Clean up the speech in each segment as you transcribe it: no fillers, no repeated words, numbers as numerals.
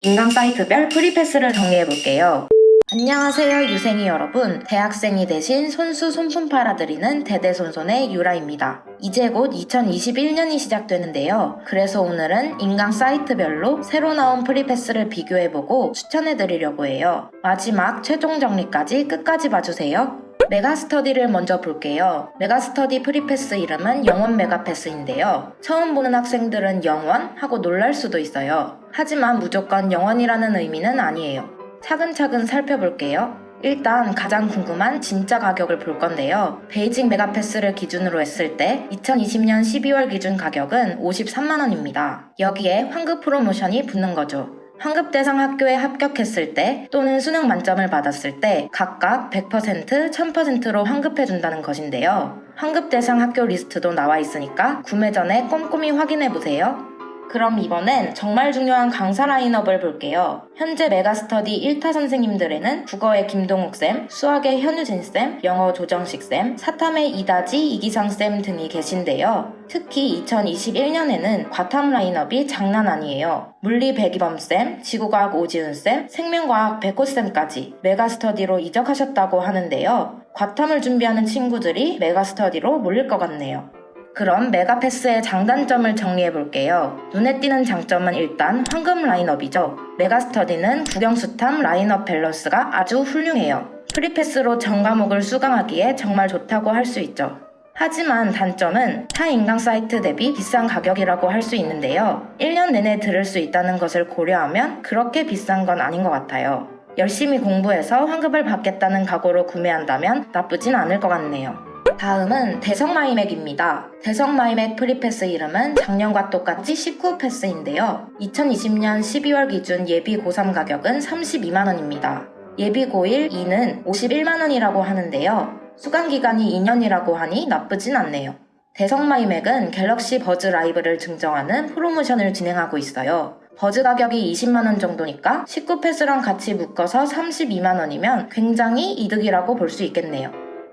인강 사이트별 프리패스를 정리해볼게요. 안녕하세요 유생이 여러분, 대학생이 되신 손수 손품 팔아드리는 대대손손의 유라입니다. 이제 곧 2021년이 시작되는데요. 그래서 오늘은 인강 사이트별로 새로 나온 프리패스를 비교해보고 추천해드리려고 해요. 마지막 최종 정리까지 끝까지 봐주세요. 메가스터디를 먼저 볼게요. 메가스터디 프리패스 이름은 영원 메가패스인데요. 처음 보는 학생들은 영원? 하고 놀랄 수도 있어요. 하지만 무조건 영원이라는 의미는 아니에요. 차근차근 살펴볼게요. 일단 가장 궁금한 진짜 가격을 볼 건데요. 베이직 메가패스를 기준으로 했을 때 2020년 12월 기준 가격은 53만원입니다. 여기에 환급 프로모션이 붙는 거죠. 환급 대상 학교에 합격했을 때 또는 수능 만점을 받았을 때 각각 100%, 1000%로 환급해준다는 것인데요. 환급 대상 학교 리스트도 나와 있으니까 구매 전에 꼼꼼히 확인해보세요. 그럼 이번엔 정말 중요한 강사 라인업을 볼게요. 현재 메가스터디 1타 선생님들에는 국어의 김동욱쌤, 수학의 현유진쌤, 영어 조정식쌤, 사탐의 이다지, 이기상쌤 등이 계신데요. 특히 2021년에는 과탐 라인업이 장난 아니에요. 물리 백이범쌤, 지구과학 오지훈쌤, 생명과학 백호쌤까지 메가스터디로 이적하셨다고 하는데요. 과탐을 준비하는 친구들이 메가스터디로 몰릴 것 같네요. 그럼 메가패스의 장단점을 정리해볼게요. 눈에 띄는 장점은 일단 황금 라인업이죠. 메가스터디는 국영수탐 라인업 밸런스가 아주 훌륭해요. 프리패스로 전 과목을 수강하기에 정말 좋다고 할 수 있죠. 하지만 단점은 타 인강 사이트 대비 비싼 가격이라고 할 수 있는데요. 1년 내내 들을 수 있다는 것을 고려하면 그렇게 비싼 건 아닌 것 같아요. 열심히 공부해서 환급을 받겠다는 각오로 구매한다면 나쁘진 않을 것 같네요. 다음은 대성마이맥입니다. 대성마이맥 프리패스 이름은 작년과 똑같이 19패스인데요. 2020년 12월 기준 예비 고3 가격은 32만원입니다. 예비 고1, 2는 51만원이라고 하는데요. 수강기간이 2년이라고 하니 나쁘진 않네요. 대성마이맥은 갤럭시 버즈 라이브를 증정하는 프로모션을 진행하고 있어요. 버즈 가격이 20만원 정도니까 19패스랑 같이 묶어서 32만원이면 굉장히 이득이라고 볼 수 있겠네요.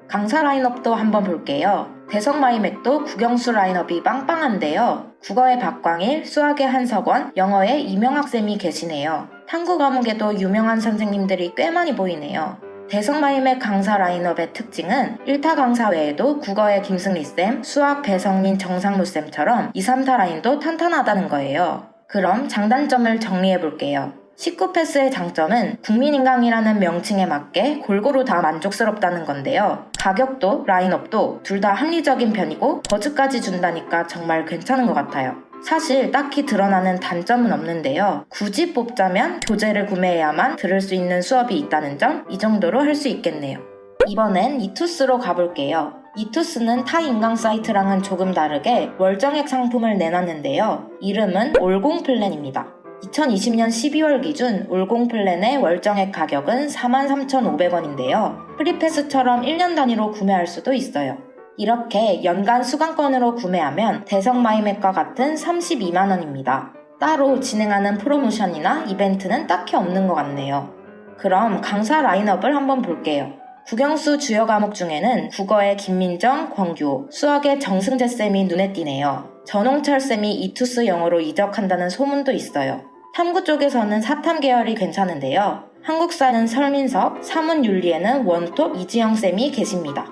강사 라인업도 한번 볼게요. 대성마이맥도 국영수 라인업이 빵빵한데요. 국어의 박광일, 수학의 한석원, 영어의 이명학쌤이 계시네요. 탐구 과목에도 유명한 선생님들이 꽤 많이 보이네요. 대성마이맥 강사 라인업의 특징은 1타 강사 외에도 국어의 김승리쌤, 수학 배성민 정상무쌤처럼 2, 3타 라인도 탄탄하다는 거예요. 그럼 장단점을 정리해볼게요. 19패스의 장점은 국민인강이라는 명칭에 맞게 골고루 다 만족스럽다는 건데요. 가격도 라인업도 둘 다 합리적인 편이고 버즈까지 준다니까 정말 괜찮은 것 같아요. 사실 딱히 드러나는 단점은 없는데요. 굳이 뽑자면 교재를 구매해야만 들을 수 있는 수업이 있다는 점, 이 정도로 할 수 있겠네요. 이번엔 이투스로 가볼게요. 이투스는 타 인강 사이트랑은 조금 다르게 월정액 상품을 내놨는데요. 이름은 올공플랜입니다. 2020년 12월 기준 올공플랜의 월정액 가격은 43,500원인데요. 프리패스처럼 1년 단위로 구매할 수도 있어요. 이렇게 연간 수강권으로 구매하면 대성마이맥과 같은 32만원입니다. 따로 진행하는 프로모션이나 이벤트는 딱히 없는 것 같네요. 그럼 강사 라인업을 한번 볼게요. 국영수 주요 과목 중에는 국어의 김민정, 권규호, 수학의 정승재쌤이 눈에 띄네요. 전홍철쌤이 이투스 영어로 이적한다는 소문도 있어요. 탐구 쪽에서는 사탐 계열이 괜찮은데요. 한국사는 설민석, 사문윤리에는 원톱 이지영쌤이 계십니다.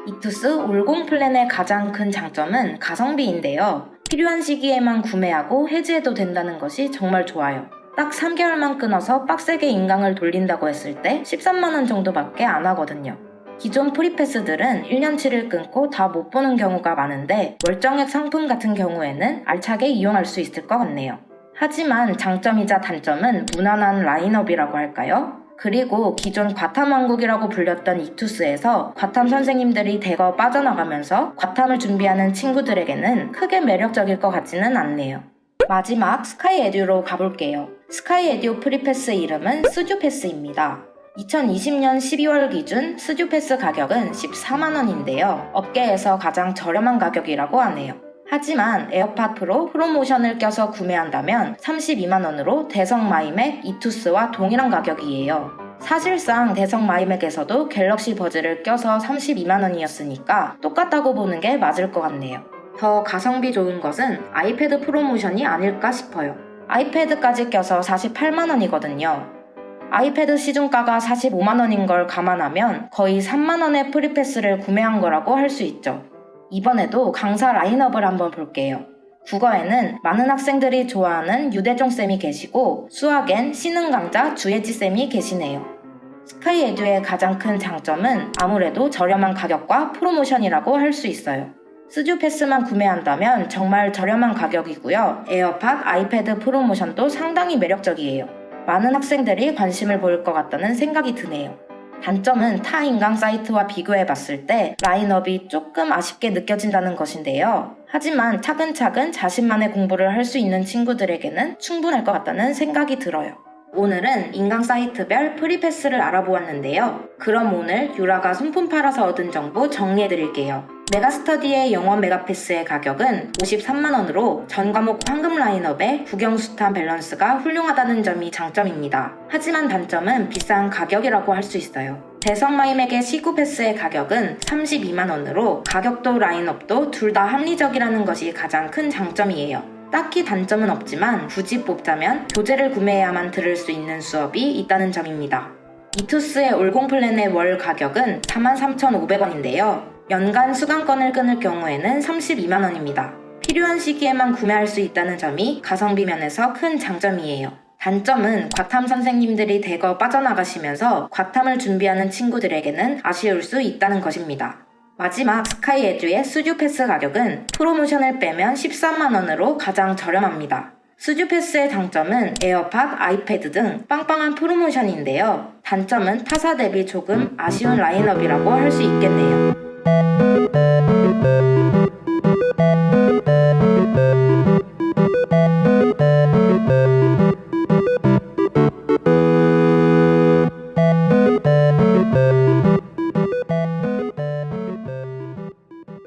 이투스 올공플랜의 가장 큰 장점은 가성비인데요. 필요한 시기에만 구매하고 해지해도 된다는 것이 정말 좋아요. 딱 3개월만 끊어서 빡세게 인강을 돌린다고 했을 때 13만원 정도밖에 안 하거든요. 기존 프리패스들은 1년치를 끊고 다 못 보는 경우가 많은데 월정액 상품 같은 경우에는 알차게 이용할 수 있을 것 같네요. 하지만 장점이자 단점은 무난한 라인업이라고 할까요? 그리고 기존 과탐왕국이라고 불렸던 이투스에서 과탐 선생님들이 대거 빠져나가면서 과탐을 준비하는 친구들에게는 크게 매력적일 것 같지는 않네요. 마지막 스카이에듀로 가볼게요. 스카이에듀 프리패스 이름은 스듀패스입니다. 2020년 12월 기준 스듀패스 가격은 14만원인데요. 업계에서 가장 저렴한 가격이라고 하네요. 하지만 에어팟 프로 프로모션을 껴서 구매한다면 32만원으로 대성마이맥 이투스와 동일한 가격이에요. 사실상 대성마이맥에서도 갤럭시 버즈를 껴서 32만원이었으니까 똑같다고 보는 게 맞을 것 같네요. 더 가성비 좋은 것은 아이패드 프로모션이 아닐까 싶어요. 아이패드까지 껴서 48만원이거든요. 아이패드 시중가가 45만원인 걸 감안하면 거의 3만원의 프리패스를 구매한 거라고 할 수 있죠. 이번에도 강사 라인업을 한번 볼게요. 국어에는 많은 학생들이 좋아하는 유대종쌤이 계시고 수학엔 신흥 강자 주예지쌤이 계시네요. 스카이에듀의 가장 큰 장점은 아무래도 저렴한 가격과 프로모션이라고 할 수 있어요. 스튜패스만 구매한다면 정말 저렴한 가격이고요. 에어팟, 아이패드 프로모션도 상당히 매력적이에요. 많은 학생들이 관심을 보일 것 같다는 생각이 드네요. 단점은 타 인강 사이트와 비교해봤을 때 라인업이 조금 아쉽게 느껴진다는 것인데요. 하지만 차근차근 자신만의 공부를 할 수 있는 친구들에게는 충분할 것 같다는 생각이 들어요. 오늘은 인강 사이트별 프리패스를 알아보았는데요. 그럼 오늘 유라가 손품 팔아서 얻은 정보 정리해드릴게요. 메가스터디의 영어 메가패스의 가격은 53만원으로 전 과목 황금 라인업의 국영수탄 밸런스가 훌륭하다는 점이 장점입니다. 하지만 단점은 비싼 가격이라고 할 수 있어요. 대성마임에게 시구 패스의 가격은 32만원으로 가격도 라인업도 둘 다 합리적이라는 것이 가장 큰 장점이에요. 딱히 단점은 없지만 굳이 뽑자면 교재를 구매해야만 들을 수 있는 수업이 있다는 점입니다. 이투스의 올공플랜의 월 가격은 43,500원인데요. 연간 수강권을 끊을 경우에는 32만원입니다. 필요한 시기에만 구매할 수 있다는 점이 가성비 면에서 큰 장점이에요. 단점은 과탐 선생님들이 대거 빠져나가시면서 과탐을 준비하는 친구들에게는 아쉬울 수 있다는 것입니다. 마지막 스카이에듀의 스튜패스 가격은 프로모션을 빼면 13만원으로 가장 저렴합니다. 스튜패스의 장점은 에어팟, 아이패드 등 빵빵한 프로모션인데요. 단점은 타사 대비 조금 아쉬운 라인업이라고 할 수 있겠네요.